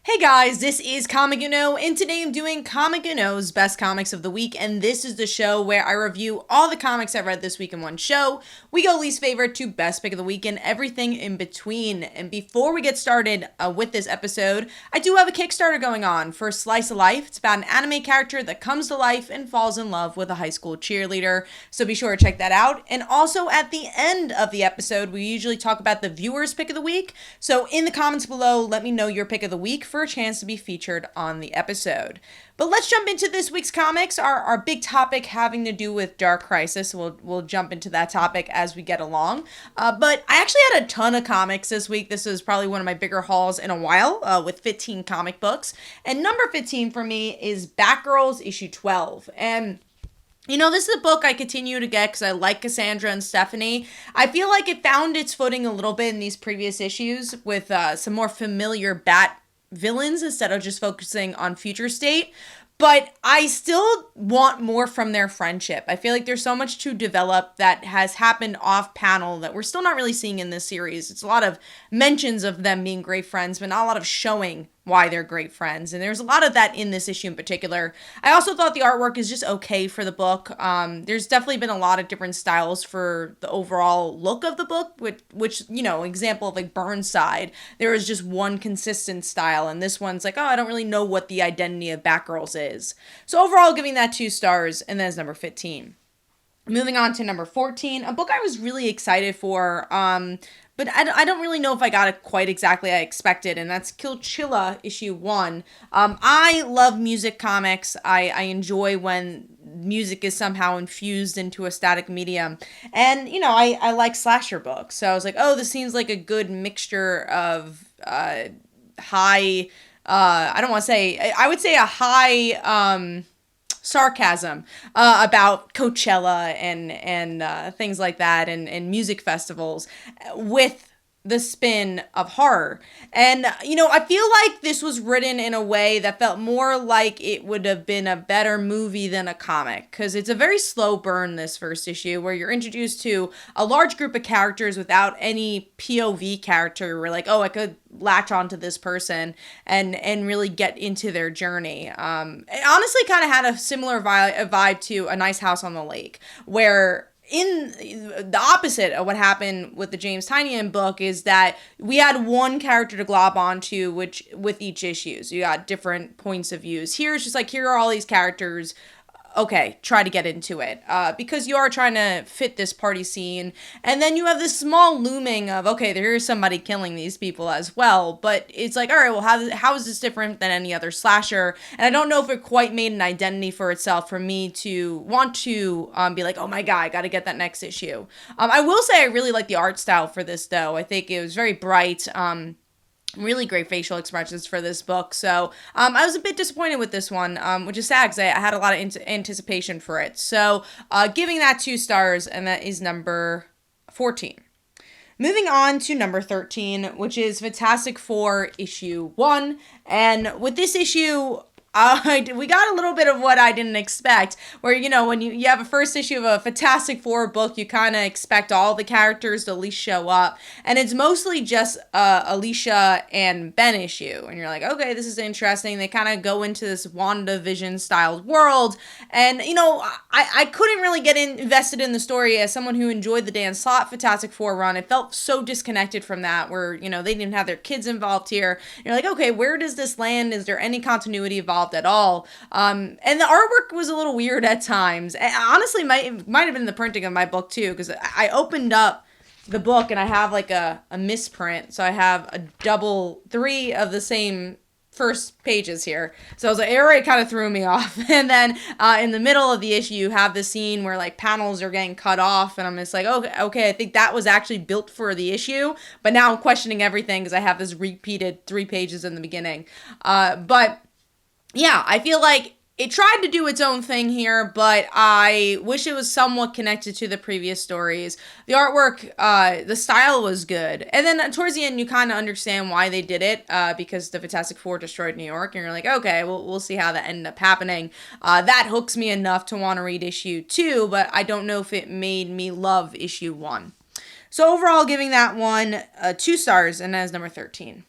Hey guys, this is Comic Uno, and today I'm doing Comic Uno's Best Comics of the Week, and this is the show where I review all the comics I've read this week in one show. We go least favorite to best pick of the week and everything in between. And before we get started with this episode, I do have a Kickstarter going on for Slice of Life. It's about an anime character that comes to life and falls in love with a high school cheerleader, so be sure to check that out. And also at the end of the episode, we usually talk about the viewer's pick of the week, so in the comments below, let me know your pick of the week for a chance to be featured on the episode. But let's jump into this week's comics. Our big topic having to do with Dark Crisis. We'll jump into that topic as we get along. But I actually had a ton of comics this week. This was probably one of my bigger hauls in a while, with 15 comic books. And number 15 for me is Batgirls Issue 12. And this is a book I continue to get because I like Cassandra and Stephanie. I feel like it found its footing a little bit in these previous issues with some more familiar Bat villains instead of just focusing on Future State. But I still want more from their friendship. I feel like there's so much to develop that has happened off panel that we're still not really seeing in this series. It's a lot of mentions of them being great friends, but not a lot of showing why they're great friends. And there's a lot of that in this issue in particular. I also thought the artwork is just okay for the book. There's definitely been a lot of different styles for the overall look of the book, which example of like Burnside, there was just one consistent style. And this one's like, oh, I don't really know what the identity of Batgirls is. So overall, giving that 2 stars, and then it's number 15. Moving on to number 14, a book I was really excited for, but I don't really know if I got it quite exactly I expected, and that's Killchella Issue 1. I love music comics. I enjoy when music is somehow infused into a static medium, and, I like slasher books, so I was like, oh, this seems like a good mixture of high, I don't want to say, I would say a high, sarcasm about Coachella and things like that and music festivals with the spin of horror. And, I feel like this was written in a way that felt more like it would have been a better movie than a comic, because it's a very slow burn, this first issue, where you're introduced to a large group of characters without any POV character. We're like, oh, I could latch onto this person and really get into their journey. It honestly kind of had a similar vibe to A Nice House on the Lake, where in the opposite of what happened with the James Tynion book is that we had one character to glob onto, which with each issue. So you got different points of views. Here it's just like, here are all these characters. Okay, try to get into it, because you are trying to fit this party scene, and then you have this small looming of, okay, there's somebody killing these people as well, but it's like, all right, well, how is this different than any other slasher? And I don't know if it quite made an identity for itself for me to want to be like, oh my god, I gotta get that next issue. I will say I really like the art style for this, though. I think it was very bright, really great facial expressions for this book. So I was a bit disappointed with this one, which is sad because I had a lot of anticipation for it. So giving that 2 stars, and that is number 14. Moving on to number 13, which is Fantastic Four Issue 1. And with this issue, we got a little bit of what I didn't expect, where, when you have a first issue of a Fantastic Four book, you kind of expect all the characters to at least show up, and it's mostly just Alicia and Ben issue, and you're like, okay, this is interesting. They kind of go into this WandaVision styled world, and, I couldn't really get invested in the story as someone who enjoyed the Dan Slott Fantastic Four run. It felt so disconnected from that, where, they didn't have their kids involved here. You're like, okay, where does this land? Is there any continuity involved at all? And the artwork was a little weird at times. And honestly, might have been the printing of my book too, because I opened up the book and I have like a misprint, so I have a double 3 of the same first pages here. So I was like, it already kind of threw me off. And then in the middle of the issue, you have the scene where like panels are getting cut off, and I'm just like, okay, I think that was actually built for the issue, but now I'm questioning everything because I have this repeated 3 pages in the beginning. But yeah, I feel like it tried to do its own thing here, but I wish it was somewhat connected to the previous stories. The artwork, the style was good. And then towards the end, you kind of understand why they did it, because the Fantastic Four destroyed New York, and you're like, okay, we'll see how that ended up happening. That hooks me enough to want to read issue 2, but I don't know if it made me love issue 1. So overall, giving that one 2 stars, and that is number 13.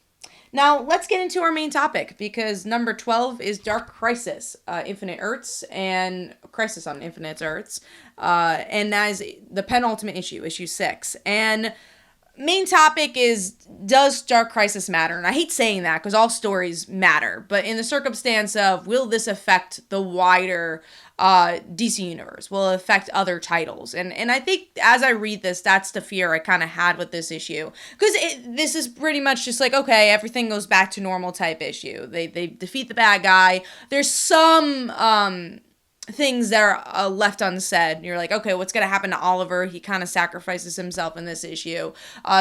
Now, let's get into our main topic, because number 12 is Dark Crisis, Infinite Earths, and Crisis on Infinite Earths, and that is the penultimate issue, issue 6. And main topic is, does Dark Crisis matter? And I hate saying that because all stories matter, but in the circumstance of, will this affect the wider DC universe? Will it affect other titles? And I think as I read this, that's the fear I kind of had with this issue, because this is pretty much just like, okay, everything goes back to normal type issue. They defeat the bad guy. There's some things that are left unsaid. You're like, okay, what's going to happen to Oliver? He kind of sacrifices himself in this issue.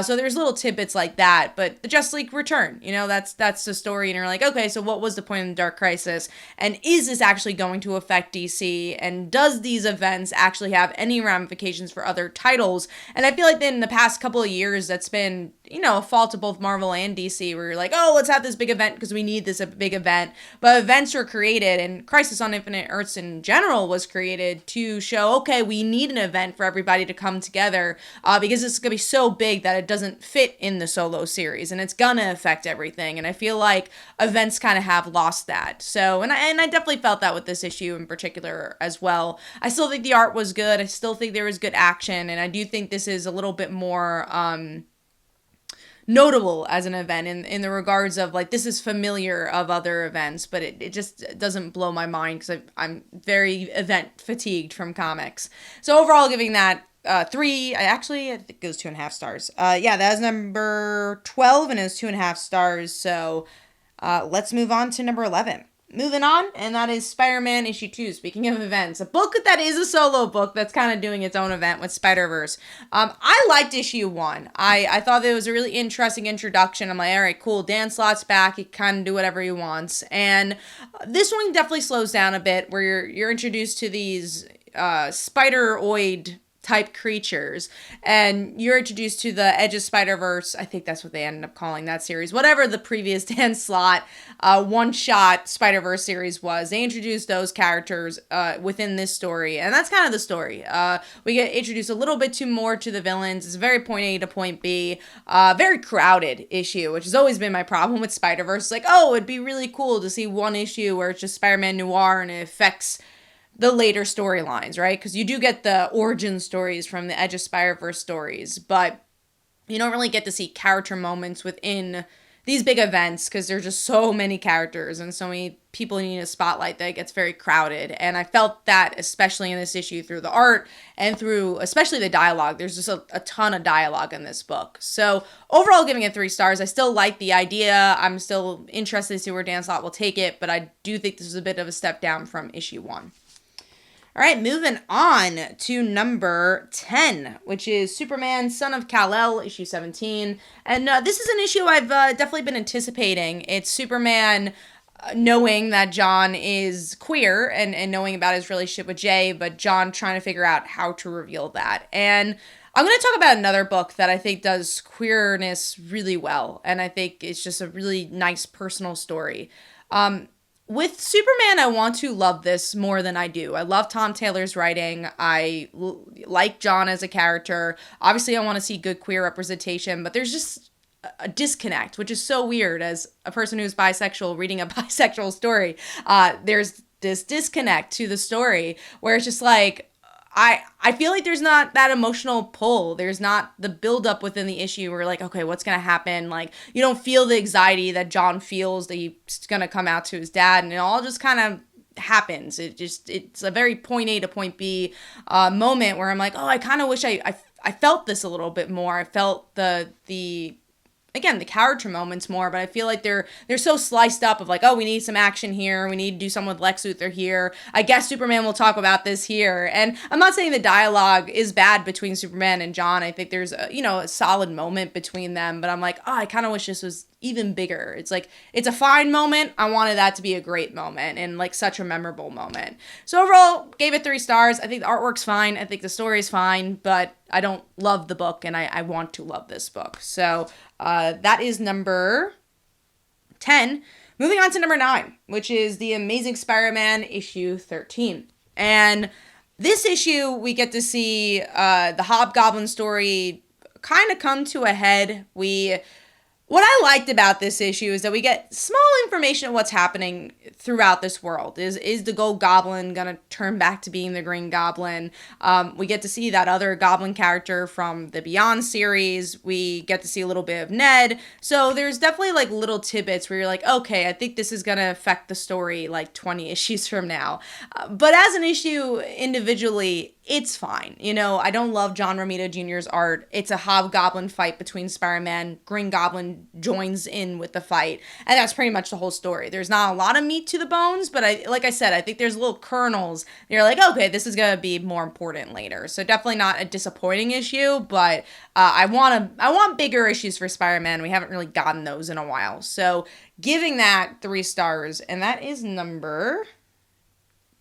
So there's little tidbits like that, but the Justice League return, that's the story. And you're like, okay, so what was the point of the Dark Crisis? And is this actually going to affect DC? And does these events actually have any ramifications for other titles? And I feel like in the past couple of years, that's been, a fault of both Marvel and DC, where you're like, oh, let's have this big event because we need this big event. But events were created, and Crisis on Infinite Earths in general was created to show, okay, we need an event for everybody to come together, because it's going to be so big that it doesn't fit in the solo series, and it's going to affect everything. And I feel like events kind of have lost that. So, and I definitely felt that with this issue in particular as well. I still think the art was good. I still think there was good action, and I do think this is a little bit more notable as an event in the regards of, like, this is familiar of other events, but it just doesn't blow my mind because I'm very event fatigued from comics. So overall, giving that 3, I think it goes 2.5 stars. Yeah, that was number 12, and it was 2.5 stars. So let's move on to number 11. Moving on, and that is Spider-Man issue 2, speaking of events. A book that is a solo book that's kind of doing its own event with Spider-Verse. I liked issue 1. I thought it was a really interesting introduction. I'm like, all right, cool, Dan Slott's back. He can kind of do whatever he wants. And this one definitely slows down a bit, where you're introduced to these Spider-Oid type creatures, and you're introduced to the Edge of Spider-Verse. I think that's what they ended up calling that series. Whatever the previous Dan Slott one-shot Spider-Verse series was, they introduced those characters within this story, and that's kind of the story. We get introduced a little bit too more to the villains. It's a very point A to point B, very crowded issue, which has always been my problem with Spider-Verse. Like, oh, it'd be really cool to see one issue where it's just Spider-Man Noir and it affects the later storylines, right? Because you do get the origin stories from the Edge of Spider-Verse stories, but you don't really get to see character moments within these big events because there's just so many characters and so many people need a spotlight that it gets very crowded. And I felt that especially in this issue through the art and through especially the dialogue. There's just a ton of dialogue in this book. So overall, giving it 3 stars. I still like the idea. I'm still interested to see where Dan Slott will take it, but I do think this is a bit of a step down from issue 1. All right, moving on to number 10, which is Superman, Son of Kal-El, issue 17. And this is an issue I've definitely been anticipating. It's Superman knowing that John is queer and knowing about his relationship with Jay, but John trying to figure out how to reveal that. And I'm going to talk about another book that I think does queerness really well, and I think it's just a really nice personal story. With Superman, I want to love this more than I do. I love Tom Taylor's writing. I like John as a character. Obviously, I want to see good queer representation, but there's just a disconnect, which is so weird as a person who's bisexual reading a bisexual story. There's this disconnect to the story where it's just like, I feel like there's not that emotional pull. There's not the buildup within the issue where, like, okay, what's going to happen? Like, you don't feel the anxiety that John feels that he's going to come out to his dad, and it all just kind of happens. It's a very point A to point B moment where I'm like, oh, I kind of wish I felt this a little bit more. I felt the again, the character moments more, but I feel like they're so sliced up of like, oh, we need some action here. We need to do something with Lex Luthor here. I guess Superman will talk about this here. And I'm not saying the dialogue is bad between Superman and John. I think there's a solid moment between them, but I'm like, oh, I kind of wish this was even bigger. It's like, it's a fine moment. I wanted that to be a great moment and like such a memorable moment. So overall, gave it 3 stars. I think the artwork's fine. I think the story's fine, but I don't love the book, and I want to love this book. So that is number 10. Moving on to number 9, which is The Amazing Spider-Man issue 13. And this issue, we get to see the Hobgoblin story kind of come to a head. We What I liked about this issue is that we get small information of what's happening throughout this world. Is the Gold Goblin gonna turn back to being the Green Goblin? We get to see that other Goblin character from the Beyond series. We get to see a little bit of Ned. So there's definitely like little tidbits where you're like, okay, I think this is gonna affect the story like 20 issues from now. But as an issue individually, it's fine. You know, I don't love John Romita Jr.'s art. It's a hobgoblin fight between Spider-Man. Green Goblin joins in with the fight. And that's pretty much the whole story. There's not a lot of meat to the bones, but like I said, I think there's little kernels. You're like, okay, this is going to be more important later. So definitely not a disappointing issue, but I want bigger issues for Spider-Man. We haven't really gotten those in a while. So giving that 3 stars, and that is number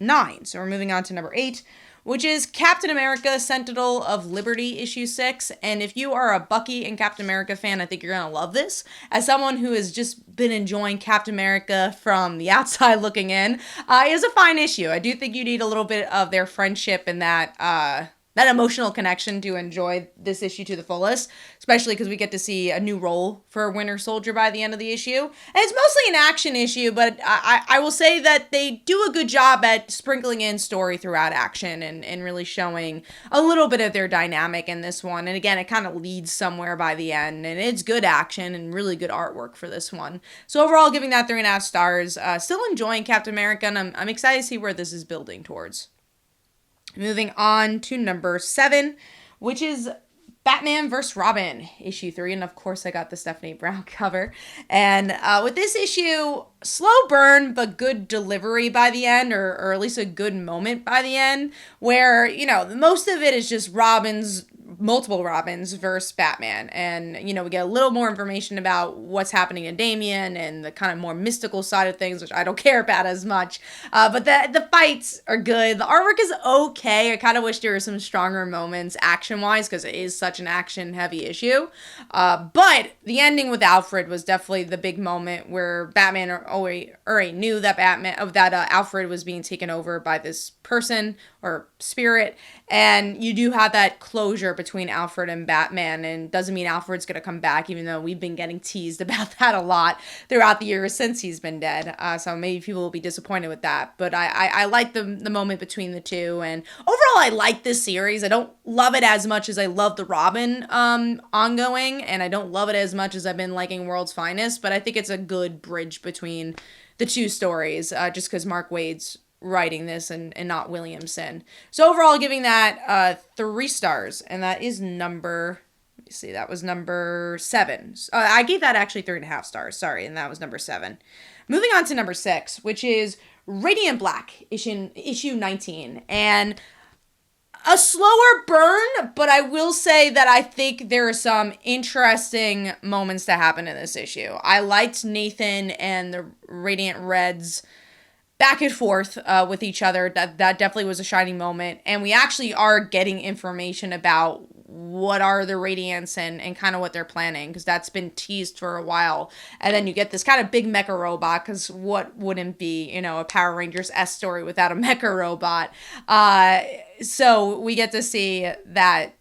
9. So we're moving on to number 8. Which is Captain America, Sentinel of Liberty, issue 6. And if you are a Bucky and Captain America fan, I think you're going to love this. As someone who has just been enjoying Captain America from the outside looking in, it is a fine issue. I do think you need a little bit of their friendship and that emotional connection to enjoy this issue to the fullest, especially because we get to see a new role for Winter Soldier by the end of the issue. And it's mostly an action issue, but I will say that they do a good job at sprinkling in story throughout action and really showing a little bit of their dynamic in this one. And again, it kind of leads somewhere by the end, and it's good action and really good artwork for this one. So overall, giving that 3.5 stars. Still enjoying Captain America, and I'm excited to see where this is building towards. Moving on to number 7, which is Batman vs. Robin, issue 3. And of course, I got the Stephanie Brown cover. And with this issue, slow burn, but good delivery by the end, or at least a good moment by the end, where, you know, most of it is just multiple Robins versus Batman. And, you know, we get a little more information about what's happening to Damian and the kind of more mystical side of things, which I don't care about as much. But the fights are good. The artwork is okay. I kind of wish there were some stronger moments action-wise, because it is such an action-heavy issue. But the ending with Alfred was definitely the big moment where Batman already knew that Alfred was being taken over by this person or spirit, and you do have that closure between Alfred and Batman, and doesn't mean Alfred's gonna come back, even though we've been getting teased about that a lot throughout the years since he's been dead. So maybe people will be disappointed with that, but I like the moment between the two, and overall I like this series. I don't love it as much as I love the Robin ongoing, and I don't love it as much as I've been liking World's Finest, but I think it's a good bridge between the two stories, just because Mark Waid's writing this and not Williamson. So overall, giving that 3 stars, and that is number, let me see, that was number 7. I gave that actually 3.5 stars, sorry, and that was number 7. Moving on to number 6, which is Radiant Black, issue 19, and a slower burn, but I will say that I think there are some interesting moments that happen in this issue. I liked Nathan and the Radiant Reds back and forth with each other. That definitely was a shining moment. And we actually are getting information about what are the Radiants and kind of what they're planning, because that's been teased for a while. And then you get this kind of big mecha robot, because what wouldn't be, you know, a Power Rangers S story without a mecha robot? So we get to see that,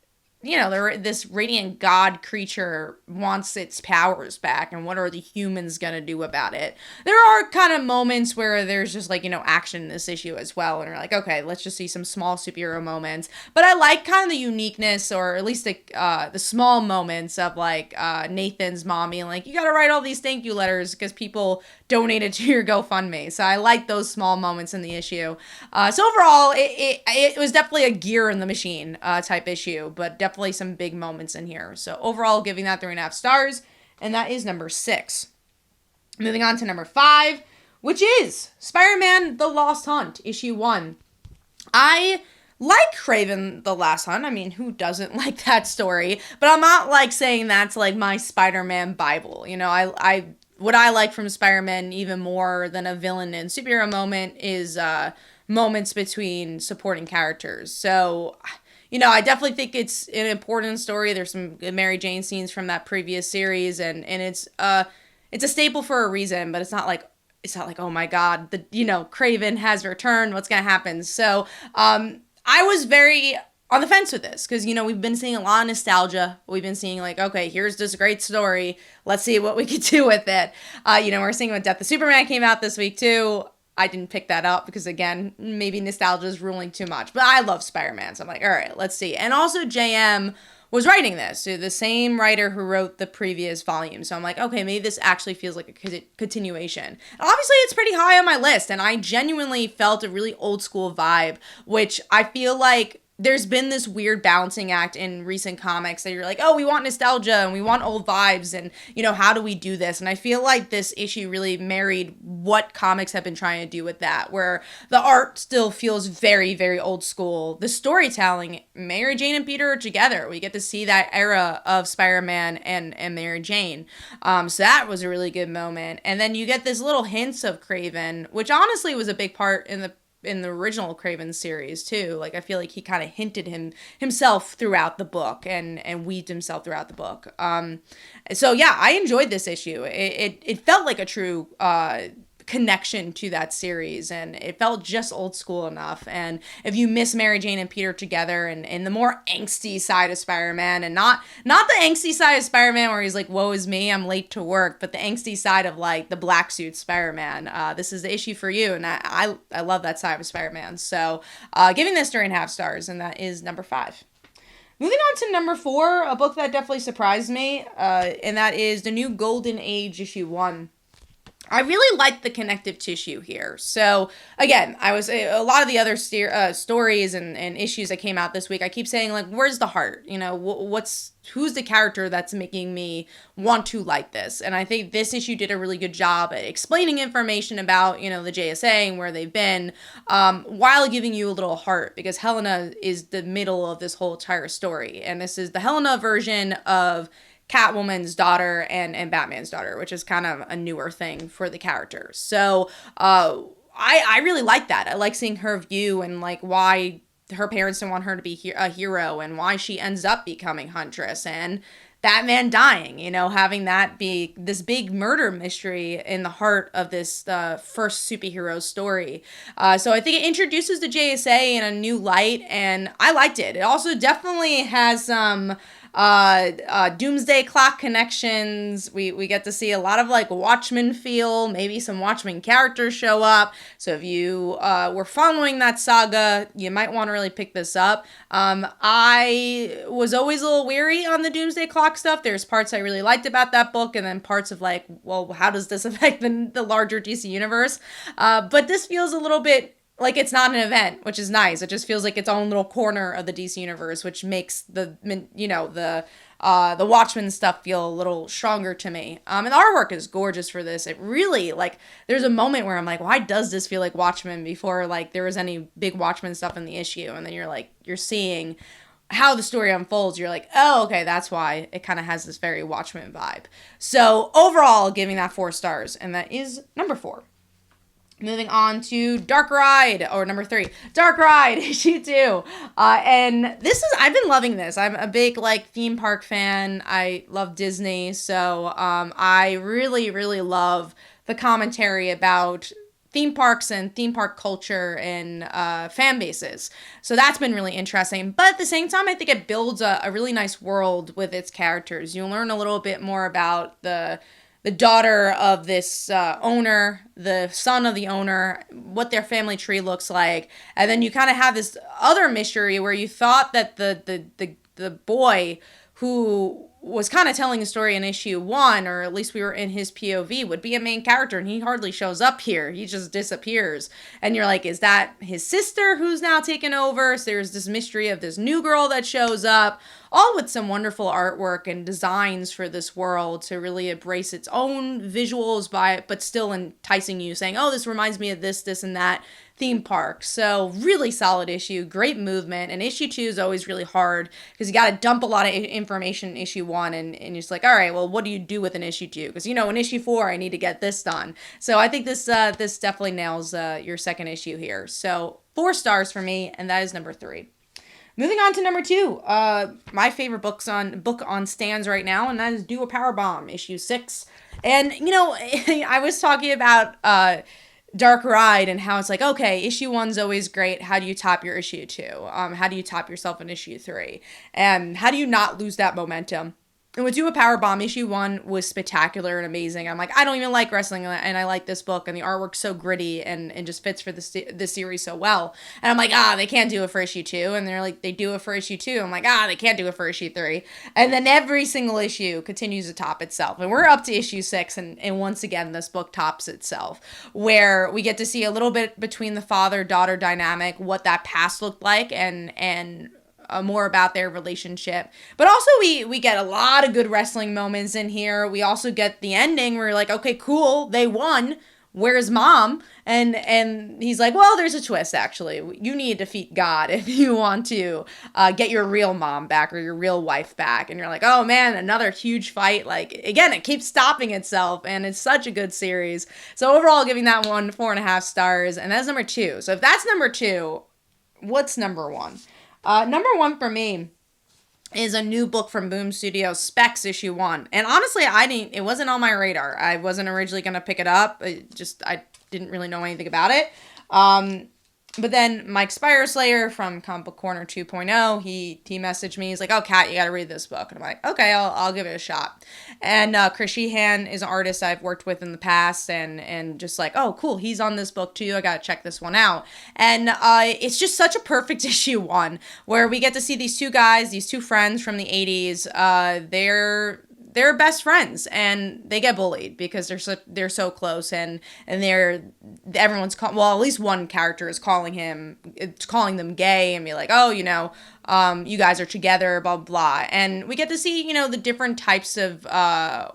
you know, this radiant god creature wants its powers back, and what are the humans gonna do about it? There are kind of moments where there's just, like, you know, action in this issue as well, and we're like, okay, let's just see some small superhero moments. But I like kind of the uniqueness, or at least the small moments of, like, Nathan's mom being like, you gotta write all these thank you letters because people donated to your GoFundMe. So I like those small moments in the issue. So overall, it was definitely a gear in the machine type issue, but definitely some big moments in here. So overall, giving that 3.5 stars, and that is number 6. Moving on to number 5, which is Spider-Man The Lost Hunt, issue 1. I like Kraven the Last Hunt. I mean, who doesn't like that story? But I'm not, like, saying that's, like, my Spider-Man Bible. You know, what I like from Spider-Man even more than a villain and superhero moment is moments between supporting characters. So, you know, I definitely think it's an important story. There's some good Mary Jane scenes from that previous series, and it's a staple for a reason, but it's not like, oh my god, Kraven has returned, what's gonna happen? So, I was very on the fence with this because, we've been seeing a lot of nostalgia. We've been seeing like, okay, here's this great story. Let's see what we can do with it. We're seeing when Death of Superman came out this week too. I didn't pick that up because, again, maybe nostalgia is ruling too much. But I love Spider-Man, so I'm like, all right, let's see. And also JM was writing this, so the same writer who wrote the previous volume. So I'm like, okay, maybe this actually feels like a continuation. And obviously, it's pretty high on my list, and I genuinely felt a really old school vibe, which I feel like there's been this weird balancing act in recent comics that you're like, oh, we want nostalgia and we want old vibes and, how do we do this? And I feel like this issue really married what comics have been trying to do with that, where the art still feels very, very old school. The storytelling, Mary Jane and Peter are together. We get to see that era of Spider-Man and Mary Jane. So that was a really good moment. And then you get this little hints of Kraven, which honestly was a big part in the original Kraven series too. Like I feel like he kind of hinted himself throughout the book and weaved himself throughout the book. So yeah, I enjoyed this issue. It felt like a true connection to that series, and it felt just old school enough. And if you miss Mary Jane and Peter together and the more angsty side of Spider-Man, and not the angsty side of Spider-Man where he's like, woe is me, I'm late to work, but the angsty side of like the black suit Spider-Man, this is the issue for you. And I love that side of Spider-Man. So giving this 3.5 stars, and that is number 5. Moving on to number 4, a book that definitely surprised me, and that is the new Golden Age issue 1. I really like the connective tissue here. So again, a lot of the other stories and issues that came out this week, I keep saying like, where's the heart? Who's the character that's making me want to like this? And I think this issue did a really good job at explaining information about, the JSA and where they've been, while giving you a little heart, because Helena is the middle of this whole entire story. And this is the Helena version of Catwoman's daughter and Batman's daughter, which is kind of a newer thing for the characters. So I really like that. I like seeing her view and like why her parents didn't want her to be a hero and why she ends up becoming Huntress and Batman dying, having that be this big murder mystery in the heart of this first superhero story. So I think it introduces the JSA in a new light, and I liked it. It also definitely has some Doomsday Clock connections. We get to see a lot of like Watchmen feel, maybe some Watchmen characters show up. So if you were following that saga, you might want to really pick this up. I was always a little weary on the Doomsday Clock stuff. There's parts I really liked about that book, and then parts of like, well, how does this affect the larger DC universe? But this feels a little bit like it's not an event, which is nice. It just feels like its own little corner of the DC universe, which makes the Watchmen stuff feel a little stronger to me. And the artwork is gorgeous for this. It really, like, there's a moment where I'm like, why does this feel like Watchmen before, like, there was any big Watchmen stuff in the issue? And then you're seeing how the story unfolds. You're like, oh, okay, that's why it kind of has this very Watchmen vibe. So overall, giving that 4 stars, and that is number 4. Moving on to Dark Ride, or number 3, Dark Ride, issue 2. And I've been loving this. I'm a big, like, theme park fan. I love Disney, so I really, really love the commentary about theme parks and theme park culture and fan bases. So that's been really interesting. But at the same time, I think it builds a really nice world with its characters. You learn a little bit more about the daughter of this owner, the son of the owner, what their family tree looks like. And then you kind of have this other mystery where you thought that the boy who was kind of telling a story in issue 1, or at least we were in his POV, would be a main character, and he hardly shows up here. He just disappears. And you're like, is that his sister who's now taken over? So there's this mystery of this new girl that shows up, all with some wonderful artwork and designs for this world to really embrace its own visuals but still enticing you, saying, oh, this reminds me of this, and that theme park. So really solid issue, great movement. And issue 2 is always really hard because you got to dump a lot of information in issue 1, and you're just like, all right, well, what do you do with an issue 2? Because, in issue 4, I need to get this done. So I think this definitely nails your second issue here. So 4 stars for me, and that is number 3. Moving on to number 2, my favorite book on stands right now, and that is Do a Powerbomb, issue 6. And, I was talking about dark ride, and how it's like, okay, issue 1's always great. How do you top your issue 2? How do you top yourself in issue 3? And how do you not lose that momentum? And with Do a Powerbomb, issue 1 was spectacular and amazing. I'm like, I don't even like wrestling, and I like this book, and the artwork's so gritty and just fits for this series so well. And I'm like, they can't do it for issue 2. And they're like, they do it for issue 2. I'm like, they can't do it for issue 3. And then every single issue continues to top itself. And we're up to issue 6, and once again, this book tops itself, where we get to see a little bit between the father-daughter dynamic, what that past looked like, and more about their relationship. But also we get a lot of good wrestling moments in here. We also get the ending where you're like, okay, cool, they won. Where's mom? And he's like, well, there's a twist, actually. You need to defeat God if you want to get your real mom back or your real wife back. And you're like, oh man, another huge fight. Like, again, it keeps stopping itself, and it's such a good series. So overall, giving that one 4.5 stars, and that's number 2. So if that's number 2, what's number 1? Number 1 for me is a new book from Boom Studios, Specs issue 1. And honestly, it wasn't on my radar. I wasn't originally going to pick it up. I didn't really know anything about it. But then Mike Spireslayer from Comic Book Corner 2.0, he messaged me. He's like, oh, Kat, you got to read this book. And I'm like, okay, I'll give it a shot. And Chris Sheehan is an artist I've worked with in the past, and just like, oh, cool, he's on this book too. I got to check this one out. And it's just such a perfect issue 1, where we get to see these two guys, these two friends from the 80s. They're best friends, and they get bullied because they're so close, and everyone's at least one character is calling them gay and be like, oh, you guys are together, blah, blah, blah. And we get to see, the different types of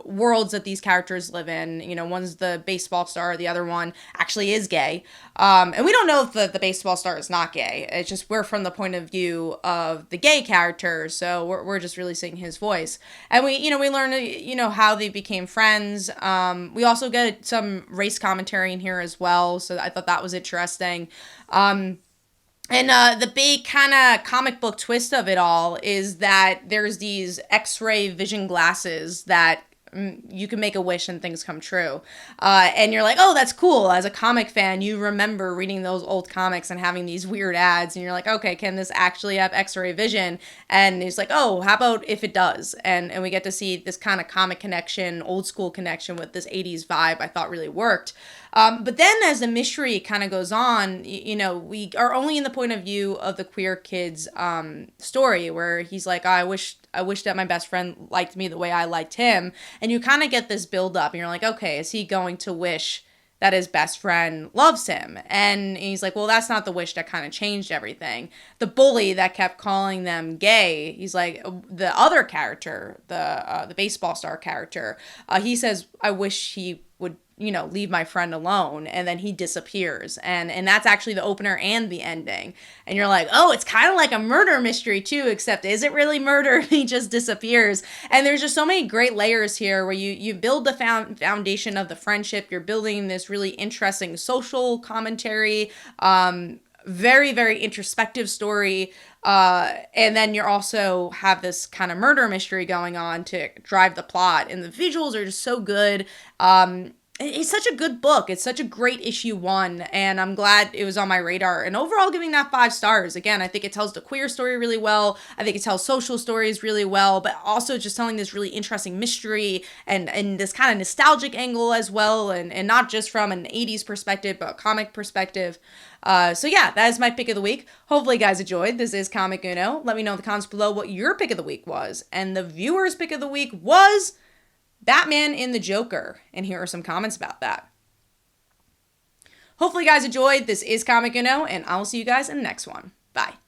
worlds that these characters live in. One's the baseball star, the other one actually is gay. And we don't know if the baseball star is not gay. It's just we're from the point of view of the gay character, so we're just really seeing his voice. And we learn, how they became friends. We also get some race commentary in here as well, so I thought that was interesting. And the big kind of comic book twist of it all is that there's these X-ray vision glasses that you can make a wish and things come true. And you're like, oh, that's cool. As a comic fan, you remember reading those old comics and having these weird ads, and you're like, okay, can this actually have X-ray vision? And he's like, oh, how about if it does? And we get to see this kind of comic connection, old school connection with this 80s vibe I thought really worked. But then as the mystery kind of goes on, we are only in the point of view of the queer kid's story, where he's like, oh, I wish that my best friend liked me the way I liked him. And you kind of get this build up, and you're like, okay, is he going to wish that his best friend loves him? And he's like, well, that's not the wish that kind of changed everything. The bully that kept calling them gay, he's like, the other character, the baseball star character, he says, I wish he would leave my friend alone, and then he disappears, and that's actually the opener and the ending, and you're like, oh, it's kind of like a murder mystery too, except is it really murder? He just disappears. And there's just so many great layers here where you build the foundation of the friendship. You're building this really interesting social commentary, very, very introspective story, and then you also have this kind of murder mystery going on to drive the plot, and the visuals are just so good. It's such a good book. It's such a great issue 1, and I'm glad it was on my radar. And overall, giving that 5 stars. Again, I think it tells the queer story really well. I think it tells social stories really well, but also just telling this really interesting mystery and this kind of nostalgic angle as well, and not just from an 80s perspective, but a comic perspective. So yeah, that is my pick of the week. Hopefully you guys enjoyed. This is Comic Uno. Let me know in the comments below what your pick of the week was. And the viewer's pick of the week was Batman in the Joker, and here are some comments about that. Hopefully you guys enjoyed. This is Comic Uno, and I'll see you guys in the next one. Bye.